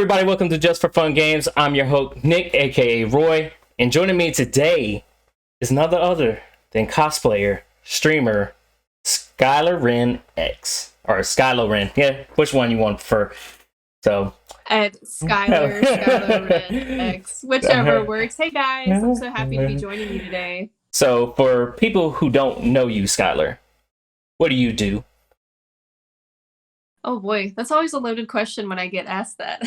everybody, welcome to Just for Fun Games. I'm your host, Nick, aka Roy, and joining me today is none other than cosplayer, streamer, Skylorenx. Or Skylorenx, yeah, which one you want to prefer. So, at Skylorenx, whichever works. Hey guys, I'm so happy to be joining you today. So, for people who don't know you, Skylar, what do you do? Oh boy, that's always a loaded question when I get asked that.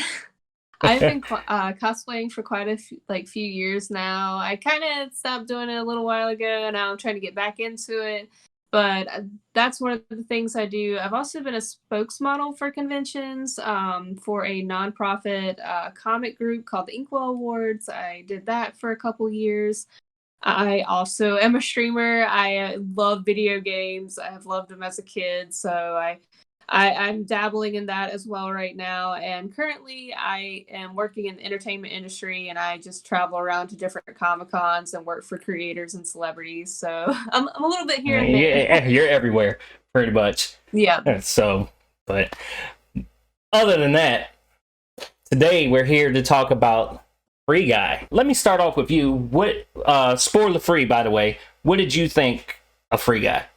I've been cosplaying for quite a few years now. I kind of stopped doing it a little while ago, and now I'm trying to get back into it. But that's one of the things I do. I've also been a spokesmodel for conventions for a nonprofit comic group called the Inkwell Awards. I did that for a couple years. I also am a streamer. I love video games. I have loved them as a kid, so I'm dabbling in that as well right now. And currently, I am working in the entertainment industry, and I just travel around to different Comic Cons and work for creators and celebrities. So I'm a little bit here and there. Yeah, you're everywhere, pretty much. Yeah. So, but other than that, today we're here to talk about Free Guy. Let me start off with you. What spoiler free, by the way, what did you think of Free Guy?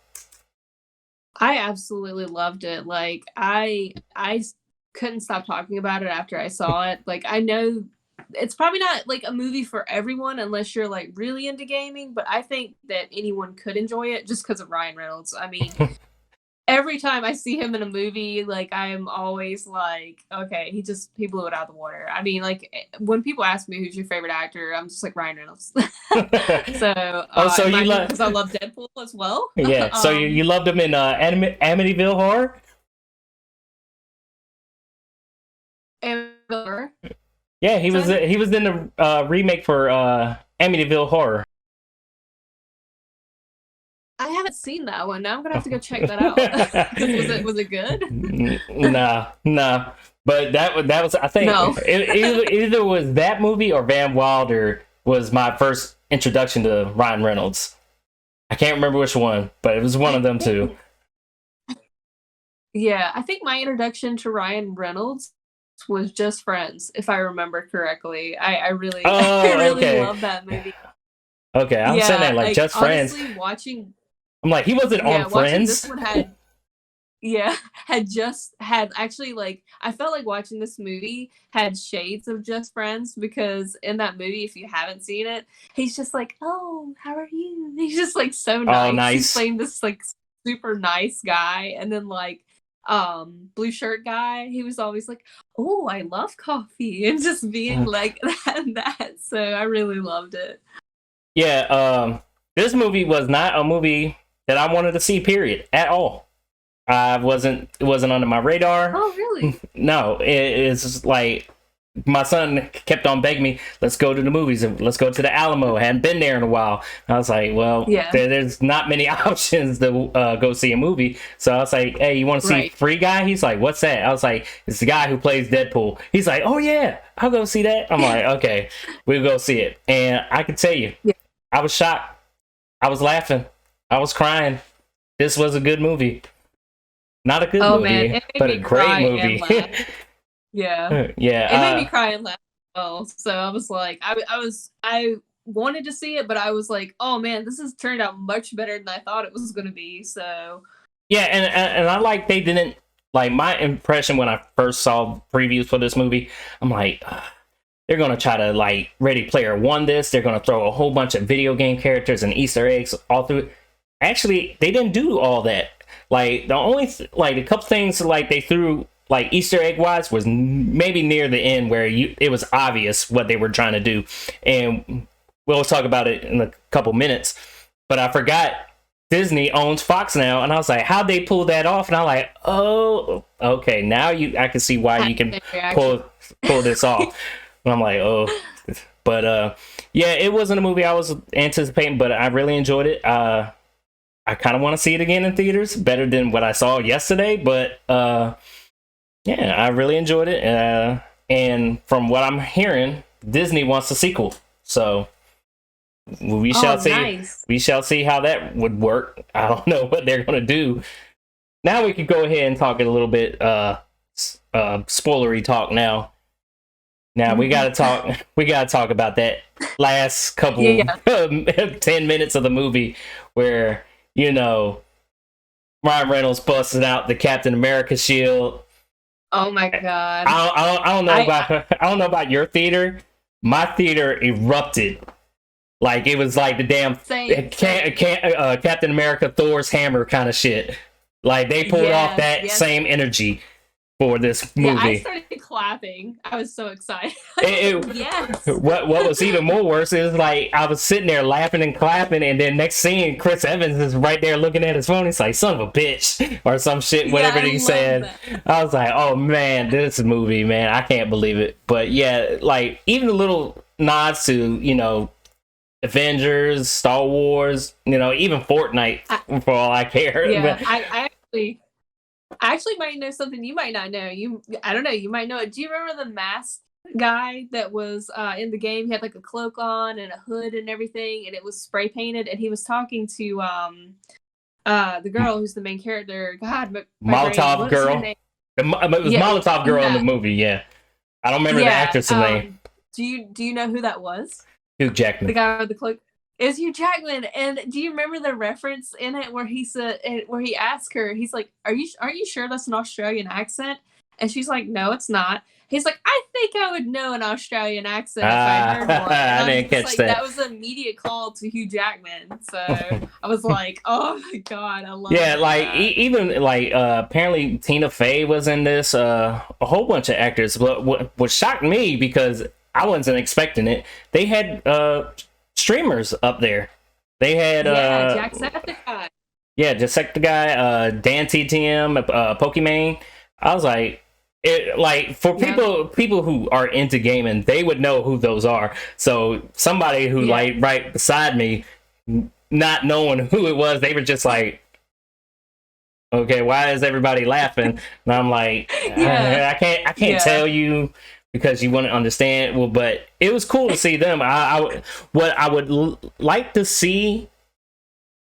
I absolutely loved it. Like I couldn't stop talking about it after I saw it. Like I know it's probably not like a movie for everyone unless you're like really into gaming, but I think that anyone could enjoy it just because of Ryan Reynolds. I mean, every time I see him in a movie, like I'm always like, okay, he blew it out of the water. I mean, like when people ask me who's your favorite actor, I'm just like Ryan Reynolds. So, so you love because I love Deadpool as well. Yeah, so you loved him in Amityville Horror. Yeah, he was in the remake for Amityville Horror. I haven't seen that one. Now I'm gonna have to go check that out. was it good? Nah. But that was I think it either was that movie or Van Wilder was my first introduction to Ryan Reynolds. I can't remember which one, but it was one of them too. Yeah, I think my introduction to Ryan Reynolds was Just Friends, if I remember correctly. I really love that movie. Okay, I'm saying that like Just Friends. Honestly, watching. I'm like, he wasn't on Friends. This one had actually, like, I felt like watching this movie had shades of Just Friends, because in that movie, if you haven't seen it, he's just like, oh, how are you? He's just like so nice. Oh, nice. He's playing this like super nice guy, and then like blue shirt guy, he was always like, oh, I love coffee, and just being like that and that. So I really loved it. Yeah, this movie was not a movie that I wanted to see, period, at all. It wasn't under my radar. Oh, really? No, it's like my son kept on begging me, let's go to the movies, and let's go to the Alamo. I hadn't been there in a while. I was like, well, there's not many options to go see a movie. So I was like, hey, you want to see Free Guy? He's like, what's that? I was like, it's the guy who plays Deadpool. He's like, oh yeah, I'll go see that. I'm like, okay, we'll go see it. And I can tell you, I was shocked. I was laughing. I was crying. This was a good movie. Not a good movie, but a great movie. Yeah. It made me cry and laugh as well. So I was like, I wanted to see it, but I was like, oh man, this has turned out much better than I thought it was going to be. So yeah, and I like they didn't, like, my impression when I first saw previews for this movie, I'm like, they're going to try to like Ready Player One this. They're going to throw a whole bunch of video game characters and Easter eggs all through it. Actually, they didn't do all that. Like, the only a couple things like they threw like Easter egg wise was maybe near the end where it was obvious what they were trying to do, and we'll talk about it in a couple minutes. But I forgot Disney owns Fox now, and I was like, how'd they pull that off? And I'm like, oh, okay, now I can see why you can pull this off. And I'm like, oh, but yeah, it wasn't a movie I was anticipating, but I really enjoyed it. I kind of want to see it again in theaters, better than what I saw yesterday. But yeah, I really enjoyed it. And from what I'm hearing, Disney wants a sequel. So we shall see. Nice. We shall see how that would work. I don't know what they're going to do. Now we can go ahead and talk a little bit spoilery talk now. Now we gotta talk. We gotta talk about that last couple Yeah. 10 minutes of the movie where you know Ryan Reynolds busted out the Captain America shield. Oh my god. I don't know I about I don't know about your theater. My theater erupted. Like it was like the damn same. Captain America Thor's hammer kind of shit. Like they pulled off Yes, that yes. same energy for this Yeah, I movie. started clapping. I was so excited. Yes. What was even more worse is like I was sitting there laughing and clapping, and then next scene, Chris Evans is right there looking at his phone. He's like, "Son of a bitch," or some shit, Yeah, whatever I he love said. that. I was like, "Oh man, this movie, man, I can't believe it." But yeah, like even the little nods to Avengers, Star Wars, even Fortnite, for all I care. Yeah, I actually might know something you might not know. I don't know, you might know it. Do you remember the masked guy that was in the game? He had like a cloak on and a hood and everything, and it was spray painted, and he was talking to the girl who's the main character. God, my brain. Molotov What is her girl. name? It was Yeah, Molotov girl in the yeah, movie. Yeah, I don't remember the yeah. actress' name. Do you know who that was? Hugh The Jackman. guy with the cloak is Hugh Jackman. And do you remember the reference in it where where he asked her, he's like, aren't you sure that's an Australian accent? And she's like, no, it's not. He's like, I think I would know an Australian accent if I'd heard one. And I I was didn't just catch like, that that. was an immediate call to Hugh Jackman. So I was like, oh my god, I Yeah, love like that. even like apparently Tina Fey was in this. A whole bunch of actors. But what shocked me because I wasn't expecting it. They had streamers up there. They had Yeah, Jacksepticeye. yeah, Jacksepticeye, Dan TTM, Pokimane. I was like, like for Yeah, people who are into gaming, they would know who those are. So somebody who yeah, like right beside me, not knowing who it was, they were just like, okay, why is everybody laughing? And I'm like, yeah, I can't yeah, tell you because you wouldn't understand. Well, but it was cool to see them. What I would like to see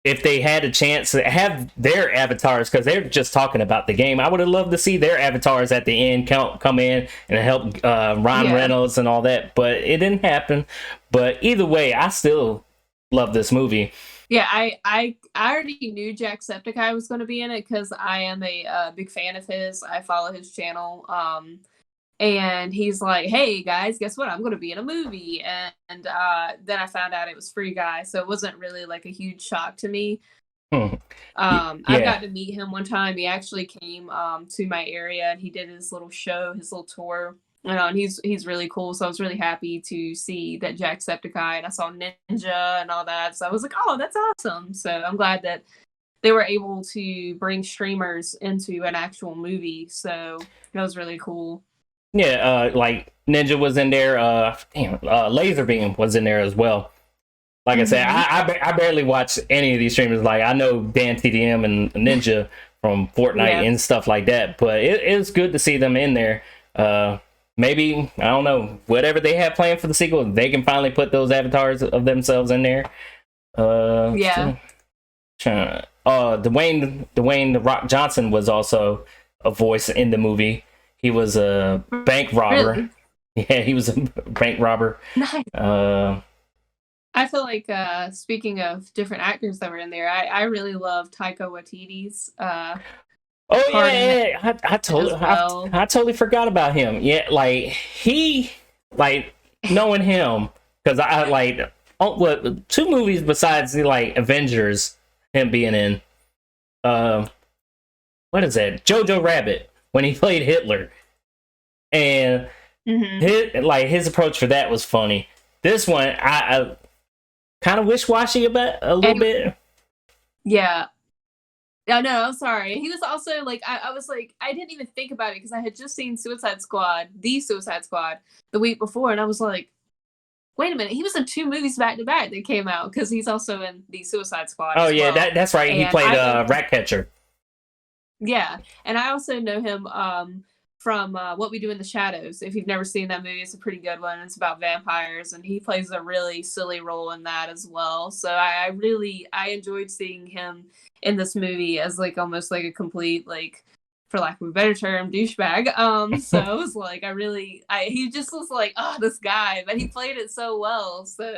if they had a chance to have their avatars, because they're just talking about the game. I would have loved to see their avatars at the end come in and help Ryan yeah. Reynolds and all that, but it didn't happen. But either way, I still love this movie. Yeah, I already knew Jacksepticeye was going to be in it because I am a big fan of his. I follow his channel, and he's like, "Hey guys, guess what? I'm going to be in a movie." And then I found out it was Free Guy, so it wasn't really like a huge shock to me. Hmm. I've Yeah, got to meet him one time. He actually came to my area and he did his little show, his little tour. And he's really cool. So I was really happy to see that Jacksepticeye, and I saw Ninja and all that. So I was like, oh, that's awesome. So I'm glad that they were able to bring streamers into an actual movie. So that was really cool. yeah. Like Ninja was in there. Laserbeam was in there as well. Like I said, Hmm. I barely watch any of these streamers. Like I know Dan TDM and Ninja from Fortnite Yeah. and stuff like that, but it's good to see them in there. Maybe I don't know, whatever they have planned for the sequel, they can finally put those avatars of themselves in there. Yeah. Dwayne the Rock Johnson was also a voice in the movie. He was a bank robber. Really? Yeah, he was a bank robber. Nice. Uh, I feel like speaking of different actors that were in there, I really love Taika Waititi's Oh part in it yeah, yeah. as well. I totally forgot about him. Yeah, like he like knowing him because I like what two movies besides the like Avengers him being in what is that Jojo Rabbit when he played Hitler and Hmm. his approach for that was funny. This one I kind of wish washy about a little And bit. yeah, yeah, no, I'm sorry. He was also like, I was like, I didn't even think about it because I had just seen The Suicide Squad, the week before, and I was like, wait a minute, he was in two movies back to back that came out because he's also in The Suicide Squad Oh as yeah, well. that's right. He And played Ratcatcher. yeah, and I also know him from What We Do in the Shadows. If you've never seen that movie, it's a pretty good one. It's about vampires, and he plays a really silly role in that as well. So I enjoyed seeing him in this movie as like almost like a complete like for lack of a better term, douchebag. So I was like, he just was like, oh, this guy, but he played it so well. So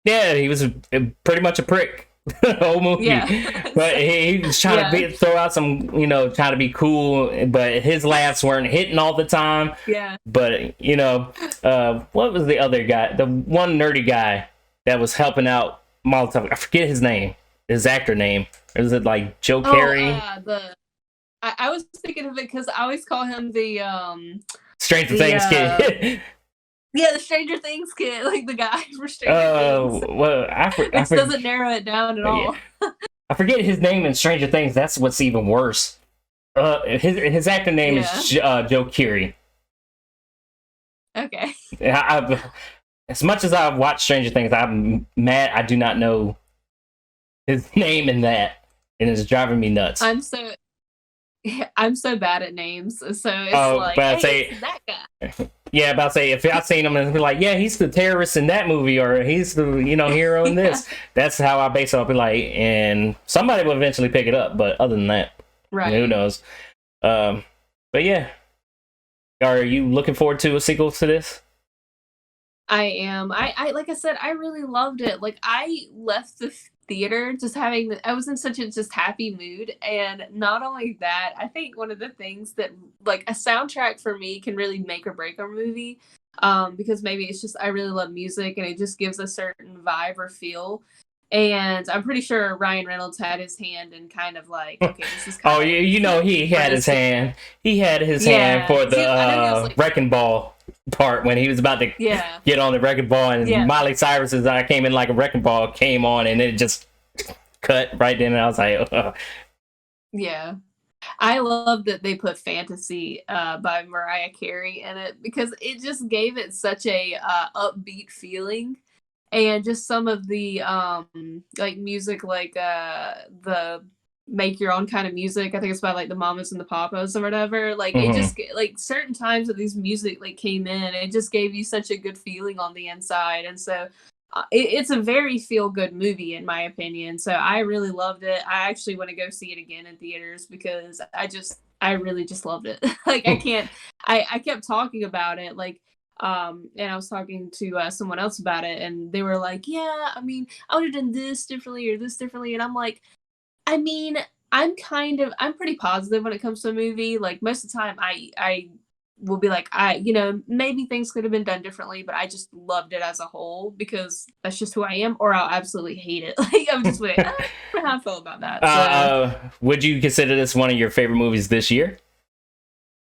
Yeah, he was pretty much a prick the whole movie. yeah, But he was trying to throw out some, trying to be cool, but his laughs weren't hitting all the time. yeah. But, what was the other guy? The one nerdy guy that was helping out Molotov. I forget his name, his actor name. Or is it like Joe Carey? I was thinking of it because I always call him the Stranger Things kid. Yeah, the Stranger Things kid, like the guy for Stranger Things. Well, Which doesn't narrow it down at all. I forget his name in Stranger Things. That's what's even worse. His actor name is Joe Carey. Okay. As much as I've watched Stranger Things, I'm mad I do not know his name in that, and it's driving me nuts. I'm so bad at names, so it's like, hey, it's that guy. Yeah, about to say, if I've seen him and be like, yeah, he's the terrorist in that movie, or he's the hero in this. That's how I base it up. Be like, and somebody will eventually pick it up, but other than that, right? Who knows? But yeah, are you looking forward to a sequel to this? I am. I like I said, I really loved it. Like I left the theater just I was in such a just happy mood, and not only that, I think one of the things that like a soundtrack for me can really make or break a movie, because maybe it's just I really love music and it just gives a certain vibe or feel. And I'm pretty sure Ryan Reynolds had his hand in kind of like, okay, this is kind he had his hand. He had his hand for the wrecking ball part when he was about to get on the wrecking ball, and Miley Cyrus's "I Came In Like a Wrecking Ball" came on, and it just cut right then, and I was like, yeah. I love that they put "Fantasy" by Mariah Carey in it, because it just gave it such a upbeat feeling. And just some of the like music, like the make your own kind of music. I think it's by like the Mamas and the Papas or whatever. Like it just like certain times that these music like came in, it just gave you such a good feeling on the inside. And so it's a very feel good movie in my opinion. So I really loved it. I actually want to go see it again in theaters because I really just loved it. Like I kept talking about it like. And I was talking to someone else about it, and they were like, yeah, I mean, I would have done this differently or this differently. And I'm like, I mean, I'm pretty positive when it comes to a movie. Like most of the time I will be like, maybe things could have been done differently, but I just loved it as a whole because that's just who I am, or I'll absolutely hate it. Like I'm just like, I don't know how I feel about that. So. Would you consider this one of your favorite movies this year?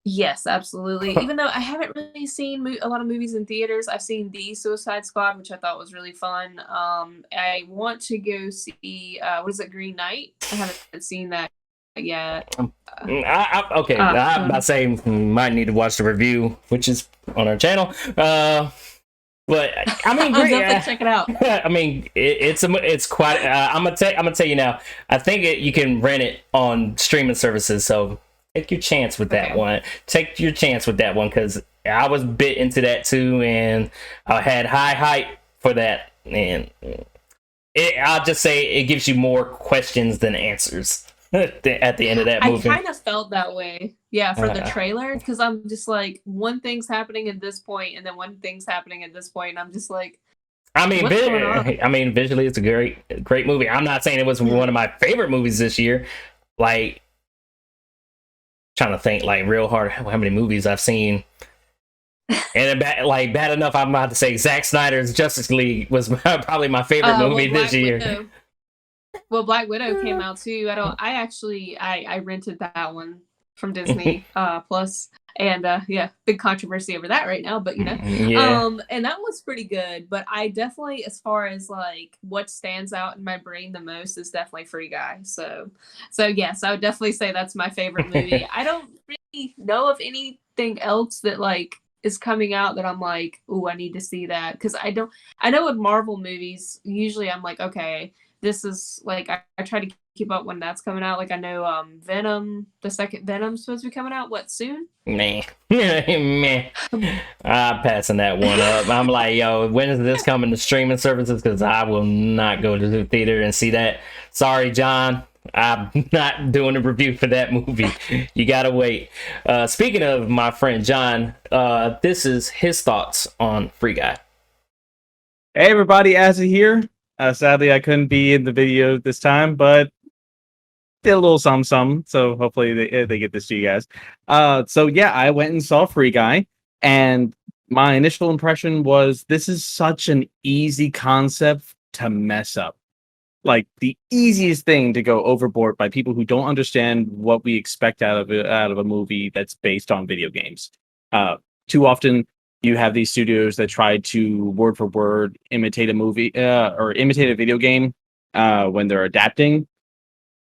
Yes, absolutely. Even though I haven't really seen a lot of movies in theaters, I've seen The Suicide Squad, which I thought was really fun. I want to go see, what is it, Green Knight? I haven't seen that yet. I'm about to say, might need to watch the review, which is on our channel. But I mean, I'll definitely check it out. I mean, it's quite. I'm gonna tell you now. I think you can rent it on streaming services, so. Take your chance with that one. Take your chance with that one, because I was bit into that too, and I had high hype for that. And I'll just say it gives you more questions than answers at the end of that movie. I kind of felt that way, for the trailer, because I'm just like, one thing's happening at this point, and then one thing's happening at this point, and I'm just like, I mean, visually, it's a great movie. I'm not saying it was one of my favorite movies this year. Like. Trying to think like real hard how many movies I've seen, and bad enough I'm about to say Zack Snyder's Justice League was probably my favorite movie this year. Well, Black Widow came out too. I rented that one from Disney Plus, and big controversy over that right now, but and that was pretty good. But I definitely, as far as like what stands out in my brain the most, is definitely Free Guy. So yes, I would definitely say that's my favorite movie. I don't really know of anything else that like is coming out that I'm like, oh, I need to see that, because I know with Marvel movies usually I'm like, okay, this is like I try to keep up when that's coming out. Like I know Venom, the second Venom's supposed to be coming out soon? Meh. I'm passing that one up. I'm like, yo, when is this coming to streaming services? Because I will not go to the theater and see that. Sorry, John. I'm not doing a review for that movie. You gotta wait. Speaking of my friend John, this is his thoughts on Free Guy. Hey everybody, Asa here. Sadly, I couldn't be in the video this time, but did a little some, so hopefully they get this to you guys. So yeah, I went and saw Free Guy, and my initial impression was this is such an easy concept to mess up. Like the easiest thing to go overboard by people who don't understand what we expect out of a movie that's based on video games. Too often you have these studios that try to word for word imitate a movie or imitate a video game when they're adapting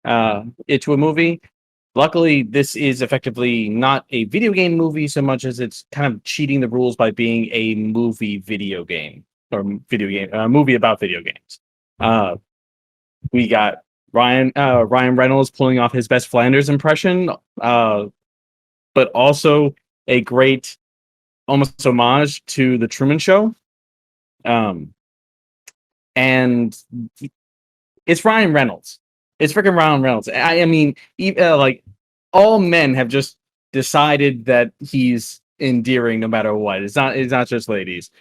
it to a movie. Luckily, this is effectively not a video game movie so much as it's kind of cheating the rules by being a movie video game or movie about video games. We got Ryan Reynolds pulling off his best Flanders impression, but also a great almost homage to the Truman Show. And it's Ryan Reynolds. It's freaking Ryan Reynolds. I mean, like all men have just decided that he's endearing no matter what. It's not just ladies.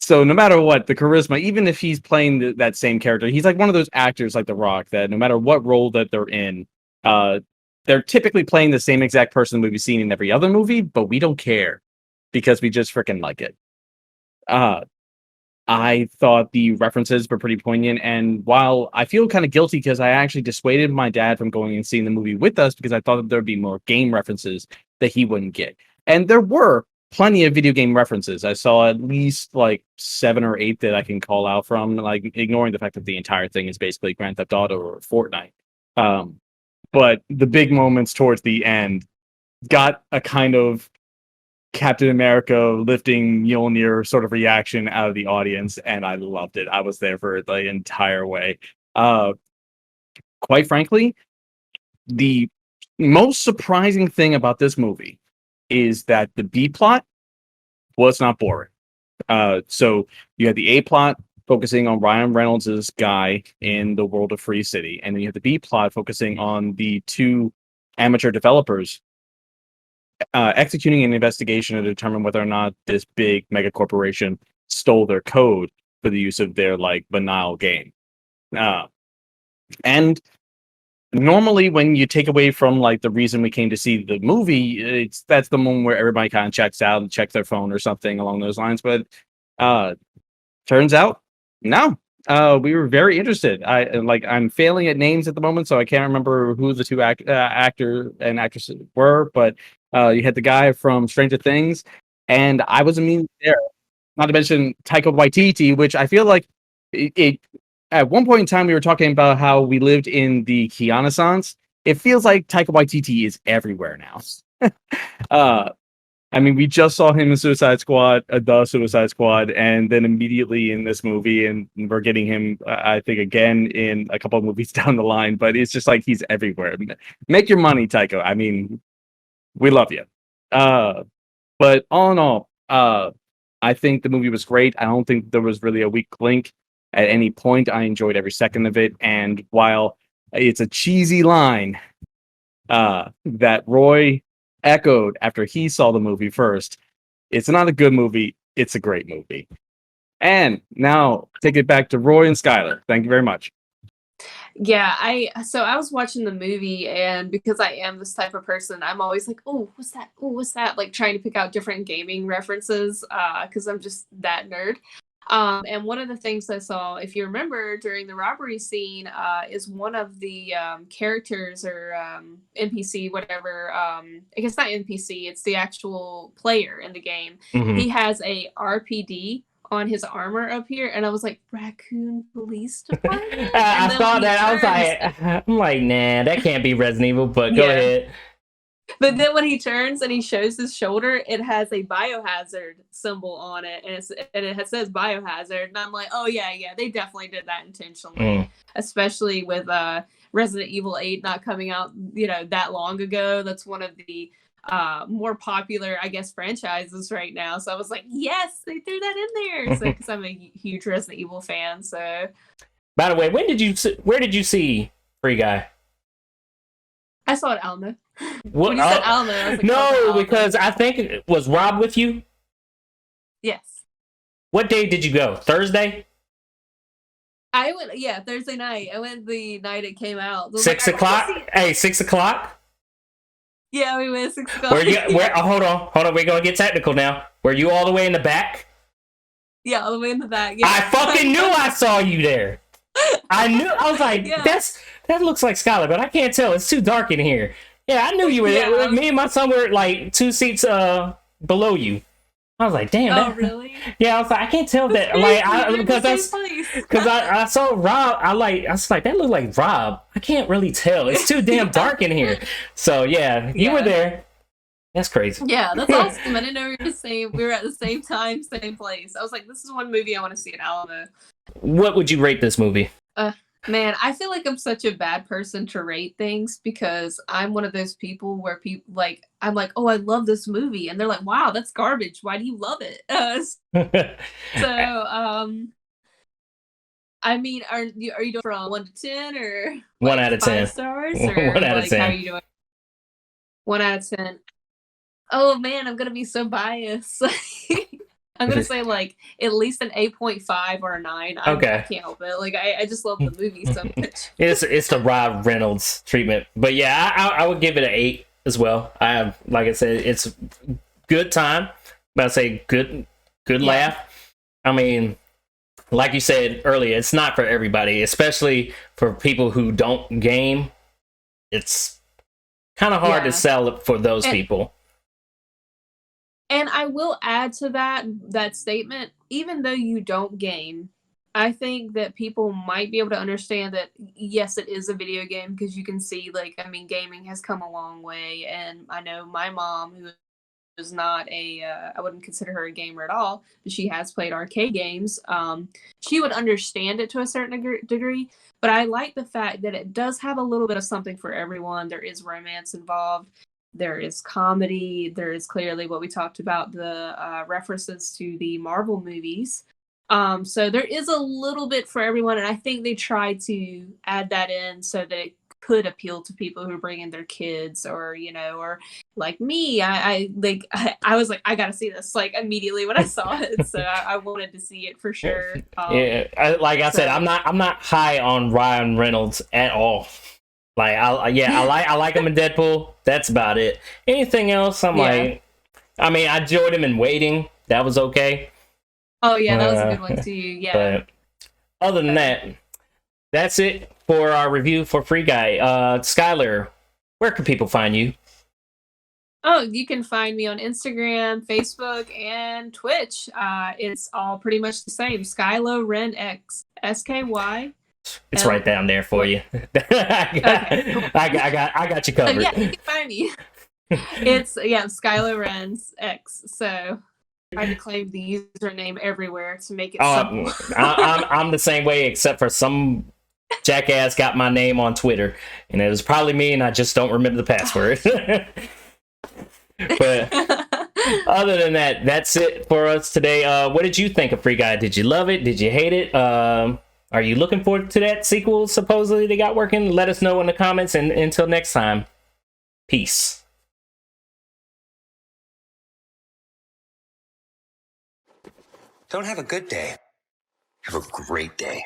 So no matter what, the charisma, even if he's playing that same character, he's like one of those actors like The Rock that no matter what role that they're in, they're typically playing the same exact person we've seen in every other movie, but we don't care because we just freaking like it. I thought the references were pretty poignant, and while I feel kind of guilty because I actually dissuaded my dad from going and seeing the movie with us because I thought that there'd be more game references that he wouldn't get. And there were plenty of video game references. I saw at least like 7 or 8 that I can call out from, like ignoring the fact that the entire thing is basically Grand Theft Auto or Fortnite. But the big moments towards the end got a kind of Captain America lifting Mjolnir sort of reaction out of the audience, and I loved it. I was there for it the entire way. Quite frankly, the most surprising thing about this movie is that the B plot was not boring. So you had the A plot focusing on Ryan Reynolds' guy in the world of Free City, and then you have the B plot focusing on the 2 amateur developers executing an investigation to determine whether or not this big mega corporation stole their code for the use of their like banal game. And normally when you take away from like the reason we came to see the movie, that's the moment where everybody kind of checks out and checks their phone or something along those lines. But turns out, no. We were very interested. I'm failing at names at the moment, so I can't remember who the 2 actor and actresses were. But you had the guy from Stranger Things, and I was immediately there. Not to mention Taika Waititi, which I feel like it at one point in time we were talking about how we lived in the Keanu-sans. It feels like Taika Waititi is everywhere now. I mean, we just saw him in Suicide Squad, the Suicide Squad, and then immediately in this movie, and we're getting him, I think, again in a couple of movies down the line. But it's just like he's everywhere. Make your money, Taika. I mean, we love you. But all in all, I think the movie was great. I don't think there was really a weak link at any point. I enjoyed every second of it. And while it's a cheesy line that Roy echoed after he saw the movie first, it's not a good movie. It's a great movie. And now take it back to Roy and Skylar. Thank you very much. Yeah, I was watching the movie, and because I am this type of person, I'm always like, oh, what's that? Oh, what's that? Like trying to pick out different gaming references, because I'm just that nerd. And one of the things I saw, if you remember, during the robbery scene, is one of the characters or NPC, whatever. I guess not NPC; it's the actual player in the game. Mhm. He has a RPD on his armor up here, and I was like, Raccoon Police Department. I And then saw when he that. I was turns- like, I'm like, nah, that can't be Resident Evil. But go Yeah. ahead. But then when he turns and he shows his shoulder, it has a biohazard symbol on it, and it says biohazard. And I'm like, oh yeah, they definitely did that intentionally, especially with Resident Evil 8 not coming out, that long ago. That's one of the more popular, I guess, franchises right now. So I was like, yes, they threw that in there. So because I'm a huge Resident Evil fan, so By the way, where did you see Free Guy? I saw it Alamo. What, When you said Alamo, I was like, no, Alamo. because I think it was Rob with you. Yes. What day did you go? Thursday? I went, yeah, Thursday night. I went the night it came out. So I was 6 like, I wanna o'clock? see it. Hey, 6 o'clock? Yeah, we went 6 o'clock. Hold on, we're gonna get technical now. Were you all the way in the back? Yeah, all the way in the back. Yeah. I fucking knew I saw you there. I was like, Yeah. that looks like Skylar, but I can't tell. It's too dark in here. Yeah, I knew you were there. Yeah. Me and my son were like 2 seats below you. I was like, damn. Oh, really? Yeah, I was like, I can't tell that. Because I saw Rob. I was like, that looked like Rob. I can't really tell. It's too damn dark in here. So yeah, you were there. That's crazy. Yeah, that's awesome. I didn't know we were at the same time, same place. I was like, this is one movie I want to see in Alamo. What would you rate this movie? Man, I feel like I'm such a bad person to rate things because I'm one of those people where people like, I'm like, oh, I love this movie, and they're like, wow, that's garbage. Why do you love it? I mean, are you doing from 1 to 10 or 1 out of 10 5 stars? Or 1 out of 10. How are you doing? 1 out of 10. Oh man, I'm gonna be so biased. I'm gonna say like at least an 8.5 or a 9. I can't help it. Like I just love the movie so much. It's the Ryan Reynolds treatment, but yeah, I would give it an 8 as well. Like I said, it's good time. But I say good laugh. I mean, like you said earlier, it's not for everybody, especially for people who don't game. It's kind of hard to sell it for those people. And I will add to that statement, even though you don't game, I think that people might be able to understand that, yes, it is a video game because you can see, like, I mean, gaming has come a long way. And I know my mom, who is not I wouldn't consider her a gamer at all, but she has played arcade games. She would understand it to a certain degree. But I like the fact that it does have a little bit of something for everyone. There is romance involved. There is comedy. There is clearly what we talked about, the references to the Marvel movies. So there is a little bit for everyone, and I think they tried to add that in so that it could appeal to people who bring in their kids, or or like me. I was like, I gotta see this like immediately when I saw it, so I wanted to see it for sure. Like I said, I'm not high on Ryan Reynolds at all. Like I like him in Deadpool. That's about it. Anything else, I'm like, I mean, I enjoyed him in Waiting. That was okay. Oh yeah, that was a good one too. Yeah. But other than that, that's it for our review for Free Guy. Skylar, where can people find you? Oh, you can find me on Instagram, Facebook, and Twitch. It's all pretty much the same. Skylorenx, SKY. It's right down there for you. I got you covered. Yeah, you can find me. It's Skylorenx X. So I had to claim the username everywhere to make it simple. I'm the same way, except for some jackass got my name on Twitter, and it was probably me, and I just don't remember the password. But other than that, that's it for us today. What did you think of Free Guy? Did you love it? Did you hate it? Are you looking forward to that sequel supposedly they got working? Let us know in the comments, and until next time, peace. Don't have a good day. Have a great day.